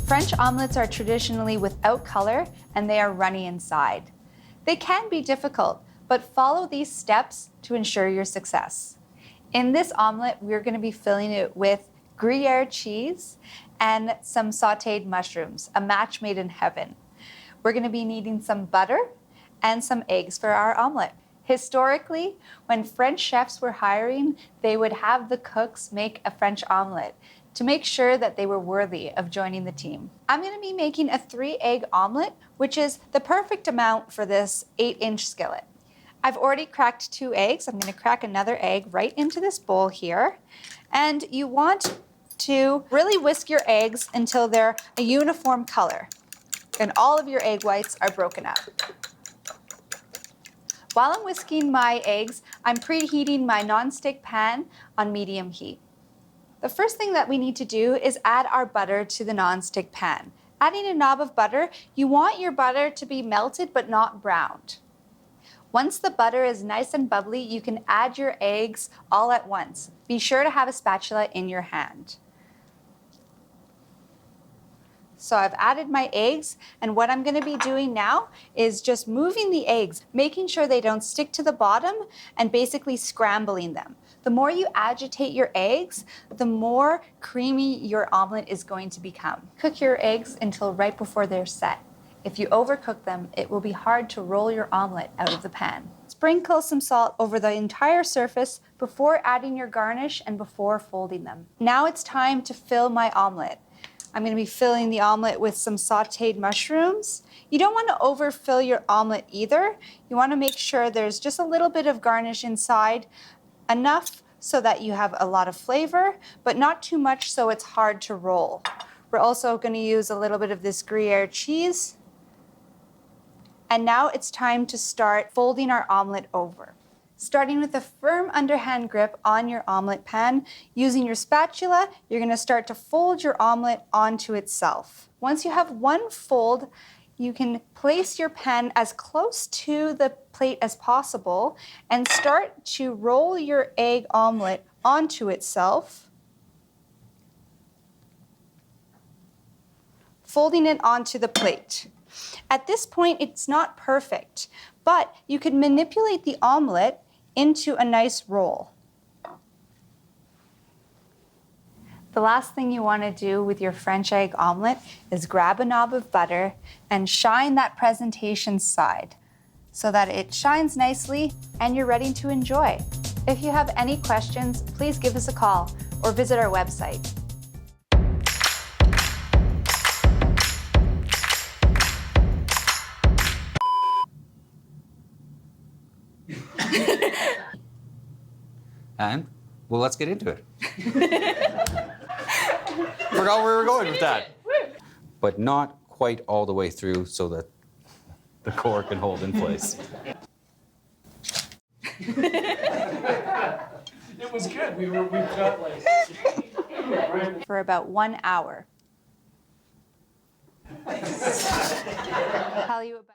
French omelets are traditionally without color and they are runny inside. They can be difficult, but follow these steps to ensure your success. In this omelet, we're going to be filling it with Gruyere cheese and some sauteed mushrooms, a match made in heaven. We're going to be needing some butter and some eggs for our omelet. Historically, when French chefs were hiring, they would have the cooks make a French omelet to make sure that they were worthy of joining the team. I'm going to be making a 3-egg omelet, which is the perfect amount for this 8-inch skillet. I've already cracked 2 eggs. I'm going to crack another egg right into this bowl here. And you want to really whisk your eggs until they're a uniform color and all of your egg whites are broken up. While I'm whisking my eggs, I'm preheating my nonstick pan on medium heat. The first thing that we need to do is add our butter to the nonstick pan. Adding a knob of butter, you want your butter to be melted but not browned. Once the butter is nice and bubbly, you can add your eggs all at once. Be sure to have a spatula in your hand. So I've added my eggs, and what I'm going to be doing now is just moving the eggs, making sure they don't stick to the bottom, and basically scrambling them. The more you agitate your eggs, the more creamy your omelet is going to become. Cook your eggs until right before they're set. If you overcook them, it will be hard to roll your omelet out of the pan. Sprinkle some salt over the entire surface before adding your garnish and before folding them. Now it's time to fill my omelet. I'm going to be filling the omelet with some sauteed mushrooms. You don't want to overfill your omelet either. You want to make sure there's just a little bit of garnish inside, enough so that you have a lot of flavor, but not too much so it's hard to roll. We're also going to use a little bit of this Gruyere cheese. And now it's time to start folding our omelet over. Starting with a firm underhand grip on your omelet pan, using your spatula, you're going to start to fold your omelet onto itself. Once you have one fold, you can place your pan as close to the plate as possible and start to roll your egg omelet onto itself, folding it onto the plate. At this point, it's not perfect, but you can manipulate the omelet into a nice roll. The last thing you want to do with your French egg omelet is grab a knob of butter and shine that presentation side so that it shines nicely and you're ready to enjoy. If you have any questions, please give us a call or visit our website. And, well, let's get into it. Forgot where we were going with that. But not quite all the way through so that the core can hold in place. It was good. We got like... For about 1 hour. Tell you about